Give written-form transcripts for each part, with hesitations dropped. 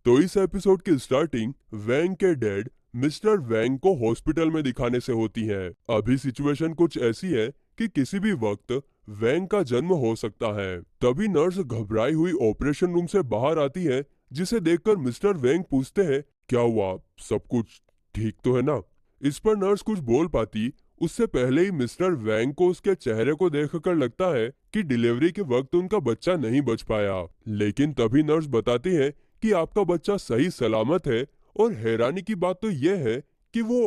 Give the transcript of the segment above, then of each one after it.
तो इस एपिसोड की स्टार्टिंग वैंग के डैड मिस्टर वैंग को हॉस्पिटल में दिखाने से होती है। अभी सिचुएशन कुछ ऐसी है कि किसी भी वक्त वैंग का जन्म हो सकता है। तभी नर्स घबराई हुई ऑपरेशन रूम से बाहर आती है, जिसे देखकर मिस्टर वैंग पूछते हैं, क्या हुआ, सब कुछ ठीक तो है ना? इस पर नर्स कुछ बोल पाती उससे पहले ही मिस्टर वैंग को उसके चेहरे को देखकर लगता है कि डिलीवरी के वक्त उनका बच्चा नहीं बच पाया। लेकिन तभी नर्स बताती है कि आपका बच्चा सही सलामत है, और हैरानी की बात तो यह है कि वो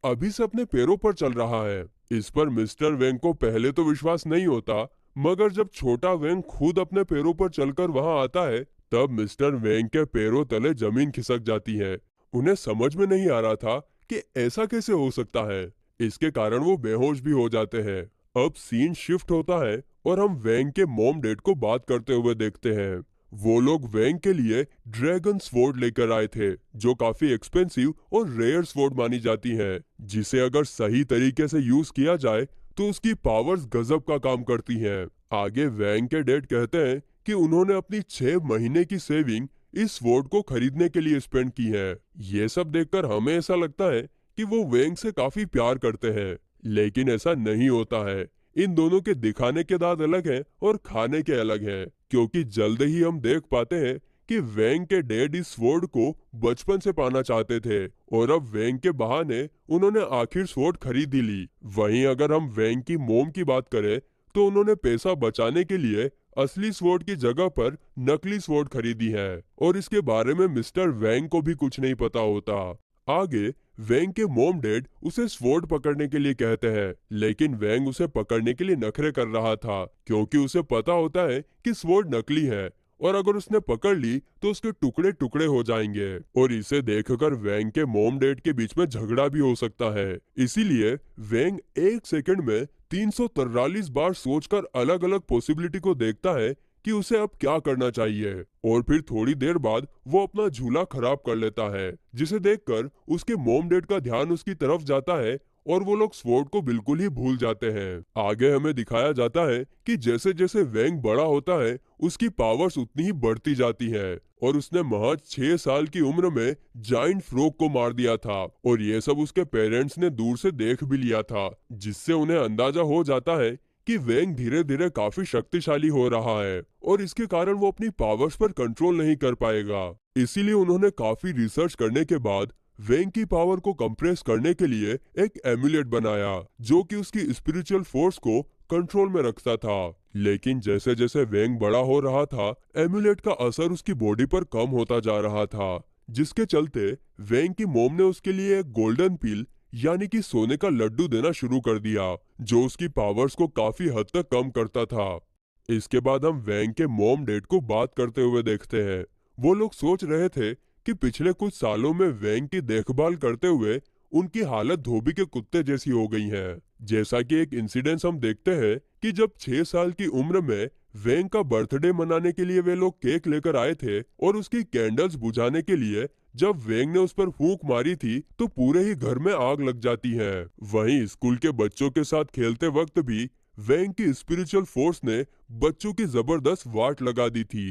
अभी से अपने पैरों पर चल रहा है। इस पर मिस्टर वेंग को पहले तो विश्वास नहीं होता, मगर जब छोटा वेंग खुद अपने पैरों पर चलकर वहां आता है, तब मिस्टर वेंग के पैरों तले जमीन खिसक जाती है। उन्हें समझ में नहीं आ रहा था कि ऐसा कैसे हो सकता है। इसके कारण वो बेहोश भी हो जाते हैं। अब सीन शिफ्ट होता है और हम वेंग के मॉम डैड को बात करते हुए देखते हैं। वो लोग वेंग के लिए ड्रैगन स्वॉर्ड लेकर आए थे, जो काफी एक्सपेंसिव और रेयर स्वॉर्ड मानी जाती है, जिसे अगर सही तरीके से यूज किया जाए तो उसकी पावर्स गजब का काम करती हैं। आगे वेंग के डैड कहते हैं कि उन्होंने अपनी 6 महीने की सेविंग इस स्वॉर्ड को खरीदने के लिए स्पेंड की है। ये सब देखकर हमें ऐसा लगता है कि वो वेंग से काफी प्यार करते हैं, लेकिन ऐसा नहीं होता है। इन दोनों के दिखाने के दांत अलग हैं और खाने के अलग हैं, क्योंकि जल्द ही हम देख पाते हैं कि वेंग के डैड इस स्वॉर्ड को बचपन से पाना चाहते थे, और अब वेंग के बहाने उन्होंने आखिर स्वॉर्ड खरीद ही ली। वहीं अगर हम वेंग की मोम की बात करें, तो उन्होंने पैसा बचाने के लिए असली स्वॉर्ड की जगह पर नकली स्वॉर्ड खरीदी है, और इसके बारे में मिस्टर वेंग को भी कुछ नहीं पता होता। आगे वेंग के मॉम डैड उसे स्वॉर्ड पकड़ने के लिए कहते हैं, लेकिन वेंग उसे पकड़ने के लिए नखरे कर रहा था, क्योंकि उसे पता होता है कि स्वॉर्ड नकली है, और अगर उसने पकड़ ली तो उसके टुकड़े टुकड़े हो जाएंगे, और इसे देखकर वेंग के मॉम डैड के बीच में झगड़ा भी हो सकता है। इसीलिए वेंग एक सेकंड में 343 बार सोचकर अलग अलग पॉसिबिलिटी को देखता है कि उसे अब क्या करना चाहिए, और फिर थोड़ी देर बाद वो अपना झूला खराब कर लेता है, जिसे देखकर उसके मॉम डैड का ध्यान उसकी तरफ जाता है, और वो लोग स्वॉर्ड को बिल्कुल ही भूल जाते हैं। आगे हमें दिखाया जाता है कि जैसे जैसे वेंग बड़ा होता है, उसकी पावर्स उतनी ही बढ़ती जाती है, और उसने महज 6 साल की उम्र में जाइंट फ्रॉग को मार दिया था, और ये सब उसके पेरेंट्स ने दूर से देख भी लिया था, जिससे उन्हें अंदाजा हो जाता है कि वेंग धीरे धीरे काफी शक्तिशाली हो रहा है, और इसके कारण वो अपनी पावर्स पर कंट्रोल नहीं कर पाएगा। इसीलिए उन्होंने काफी रिसर्च करने के बाद वेंग की पावर को कंप्रेस करने के लिए एक एम्यूलेट बनाया, जो कि उसकी स्पिरिचुअल फोर्स को कंट्रोल में रखता था। लेकिन जैसे जैसे वेंग बड़ा हो रहा था, एम्यूलेट का असर उसकी बॉडी पर कम होता जा रहा था, जिसके चलते वेंग की मोम ने उसके लिए एक गोल्डन पिल यानी कि सोने का लड्डू देना शुरू कर दिया, जो उसकी पावर्स को काफी हद तक कम करता था। इसके बाद हम वेंग के मॉम डैड को बात करते हुए देखते हैं। वो लोग सोच रहे थे कि पिछले कुछ सालों में वेंग की देखभाल करते हुए उनकी हालत धोबी के कुत्ते जैसी हो गई है। जैसा कि एक इंसिडेंस हम देखते हैं कि जब 6 साल की उम्र में वेंग का बर्थडे मनाने के लिए वे लोग केक लेकर आए थे, और उसकी कैंडल्स बुझाने के लिए जब वेंग ने उस पर फूंक मारी थी, तो पूरे ही घर में आग लग जाती है। वहीं स्कूल के बच्चों के साथ खेलते वक्त भी वेंग की स्पिरिचुअल फोर्स ने बच्चों की जबरदस्त वाट लगा दी थी।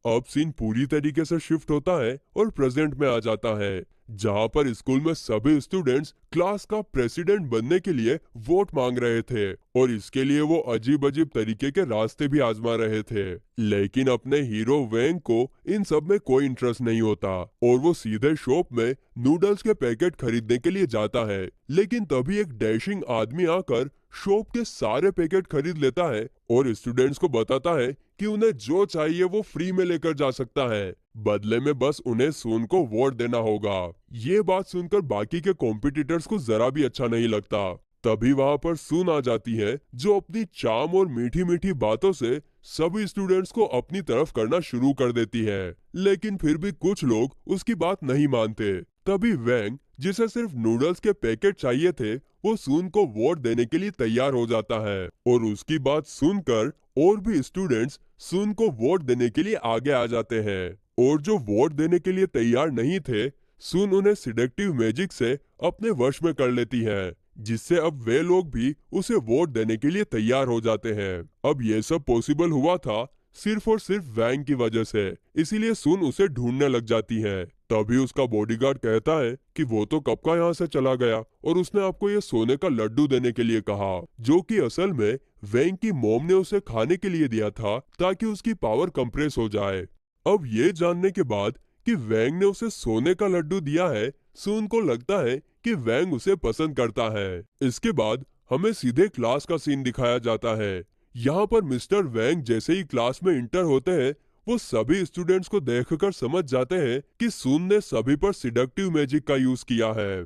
अब सीन पूरी तरीके से शिफ्ट होता है और प्रेजेंट में आ जाता है, जहां पर स्कूल में सभी स्टूडेंट्स क्लास का प्रेसिडेंट बनने के लिए वोट मांग रहे थे, और इसके लिए वो अजीब अजीब तरीके के रास्ते भी आजमा रहे थे। लेकिन अपने हीरो वेंग को इन सब में कोई इंटरेस्ट नहीं होता, और वो सीधे शॉप में नूडल्स के पैकेट खरीदने के लिए जाता है। लेकिन तभी एक डैशिंग आदमी आकर शॉप के सारे पैकेट खरीद लेता है, और स्टूडेंट्स को बताता है कि उन्हें जो चाहिए वो फ्री में लेकर जा सकता है, बदले में बस उन्हें सुन को वोट देना होगा। ये बात सुनकर बाकी के कॉम्पिटिटर्स को जरा भी अच्छा नहीं लगता। तभी वहां पर सुन आ जाती है, जो अपनी चार्म और मीठी मीठी बातों से सभी स्टूडेंट्स को अपनी तरफ करना शुरू कर देती है। लेकिन फिर भी कुछ लोग उसकी बात नहीं मानते। तभी वेंग, जिसे सिर्फ नूडल्स के पैकेट चाहिए थे, वो सुन को वोट देने के लिए तैयार हो जाता है, और उसकी बात सुनकर और भी स्टूडेंट्स सुन को वोट देने के लिए आगे आ जाते हैं। और जो वोट देने के लिए तैयार नहीं थे, सुन उन्हें सिडेक्टिव मैजिक से अपने वश में कर लेती है, जिससे अब वे लोग भी उसे वोट देने के लिए तैयार हो जाते हैं। अब ये सब पॉसिबल हुआ था सिर्फ और सिर्फ वैंग की वजह से, इसीलिए सुन उसे ढूंढने लग जाती है। तभी उसका बॉडीगार्ड कहता है कि वो तो कब का यहाँ से चला गया और उसने आपको ये सोने का लड्डू देने के लिए कहा, जो कि असल में वैंग की मॉम ने उसे खाने के लिए दिया था ताकि उसकी पावर कंप्रेस हो जाए। अब ये जानने के बाद कि वैंग ने उसे सोने का लड्डू दिया है, सुन को लगता है कि वैंग उसे पसंद करता है। इसके बाद हमें सीधे क्लास का सीन दिखाया जाता है। यहाँ पर मिस्टर वैंग जैसे ही क्लास में इंटर होते हैं, वो सभी स्टूडेंट्स को देखकर समझ जाते हैं कि सुन ने सभी पर सिडक्टिव मैजिक का यूज किया है।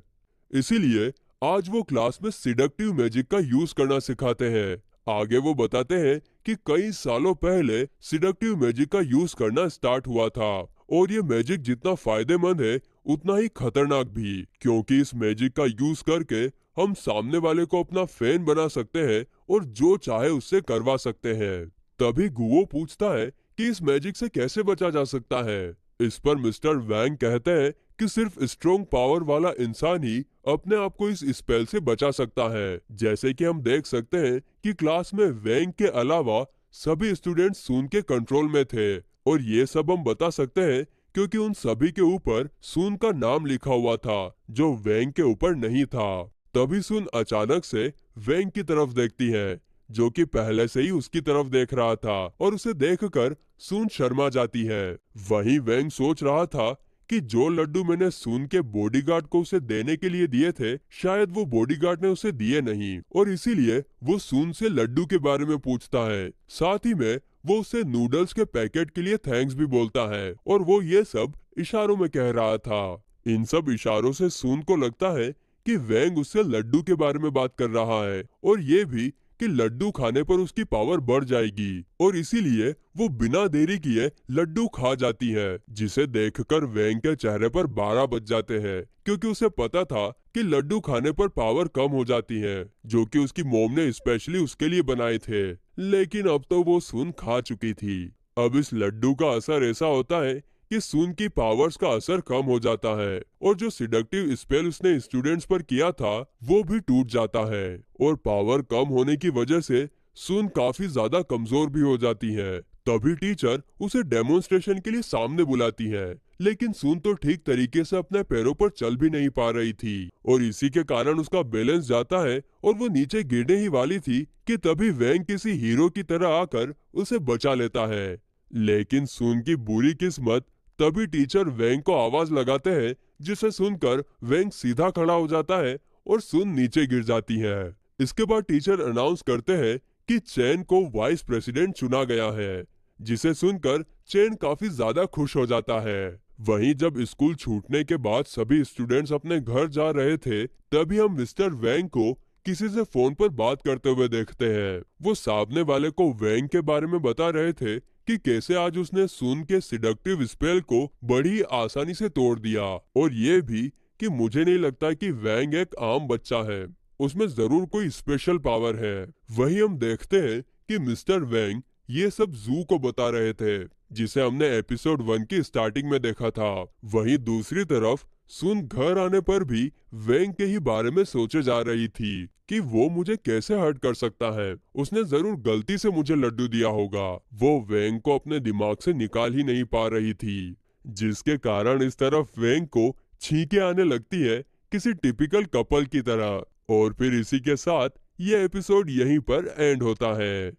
इसीलिए आज वो क्लास में सिडक्टिव मैजिक का यूज करना सिखाते हैं। आगे वो बताते हैं कि कई सालों पहले सिडक्टिव मैजिक का यूज करना स्टार्ट हुआ था और ये मैजिक जितना फायदेमंद है उतना ही खतरनाक भी, क्योंकि इस मैजिक का यूज करके हम सामने वाले को अपना फैन बना सकते हैं और जो चाहे उससे करवा सकते हैं। तभी गुओ पूछता है कि इस मैजिक से कैसे बचा जा सकता है। इस पर मिस्टर वैंग कहते हैं कि सिर्फ स्ट्रॉन्ग पावर वाला इंसान ही अपने आप को इस स्पेल से बचा सकता है। जैसे कि हम देख सकते हैं कि क्लास में वैंग के अलावा सभी स्टूडेंट्स सून के कंट्रोल में थे और ये सब हम बता सकते हैं क्योंकि उन सभी के ऊपर सून का नाम लिखा हुआ था जो वैंग के ऊपर नहीं था। तभी सुन अचानक से वैंग की तरफ देखती है, जो कि पहले से ही उसकी तरफ देख रहा था और उसे देखकर सुन शर्मा जाती है। वहीं वैंग सोच रहा था कि जो लड्डू मैंने सुन के बॉडीगार्ड को उसे देने के लिए दिए थे, शायद वो बॉडीगार्ड ने उसे दिए नहीं और इसीलिए वो सुन से लड्डू के बारे में पूछता है। साथ ही में वो उसे नूडल्स के पैकेट के लिए थैंक्स भी बोलता है और वो ये सब इशारों में कह रहा था। इन सब इशारों से सुन को लगता है कि वैंग उससे लड्डू के बारे में बात कर रहा है और ये भी कि लड्डू खाने पर उसकी पावर बढ़ जाएगी और इसीलिए वो बिना देरी किए लड्डू खा जाती है, जिसे देखकर वैंग के चेहरे पर 12 बज जाते हैं क्योंकि उसे पता था कि लड्डू खाने पर पावर कम हो जाती है, जो कि उसकी मॉम ने स्पेशली उसके लिए बनाए थे। लेकिन अब तो वो सुन खा चुकी थी। अब इस लड्डू का असर ऐसा होता है कि सुन की पावर्स का असर कम हो जाता है और जो सिडक्टिव स्पेल उसने स्टूडेंट्स पर किया था वो भी टूट जाता है और पावर कम होने की वजह से सुन काफी ज्यादा कमजोर भी हो जाती है। तभी टीचर उसे डेमोन्स्ट्रेशन के लिए सामने बुलाती है, लेकिन सुन तो ठीक तरीके से अपने पैरों पर चल भी नहीं पा रही थी और इसी के कारण उसका बैलेंस जाता है और वो नीचे गिरने ही वाली थी कि तभी वैंग किसी हीरो की तरह आकर उसे बचा लेता है। लेकिन सुन की बुरी किस्मत, तभी टीचर वैंग को आवाज लगाते हैं, जिसे सुनकर वैंग सीधा खड़ा हो जाता है और सुन नीचे गिर जाती है। इसके बाद टीचर अनाउंस करते हैं कि चैन को वाइस प्रेसिडेंट चुना गया है, जिसे सुनकर चैन काफी ज्यादा खुश हो जाता है। वहीं जब स्कूल छूटने के बाद सभी स्टूडेंट्स अपने घर जा रहे थे, तभी हम मिस्टर वैंग को किसी से फोन पर बात करते हुए देखते हैं। वो सामने वाले को वैंग के बारे में बता रहे थे कि कैसे आज उसने सुन के सिडक्टिव स्पेल को बड़ी आसानी से तोड़ दिया और ये भी कि मुझे नहीं लगता कि वैंग एक आम बच्चा है, उसमें जरूर कोई स्पेशल पावर है। वहीं हम देखते हैं कि मिस्टर वैंग ये सब जू को बता रहे थे, जिसे हमने एपिसोड 1 की स्टार्टिंग में देखा था। वहीं दूसरी तरफ सुन घर आने पर भी वैंग के ही बारे में सोचे जा रही थी कि वो मुझे कैसे हर्ट कर सकता है, उसने जरूर गलती से मुझे लड्डू दिया होगा। वो वैंग को अपने दिमाग से निकाल ही नहीं पा रही थी, जिसके कारण इस तरफ वैंग को छींके आने लगती है किसी टिपिकल कपल की तरह। और फिर इसी के साथ ये एपिसोड यहीं पर एंड होता है।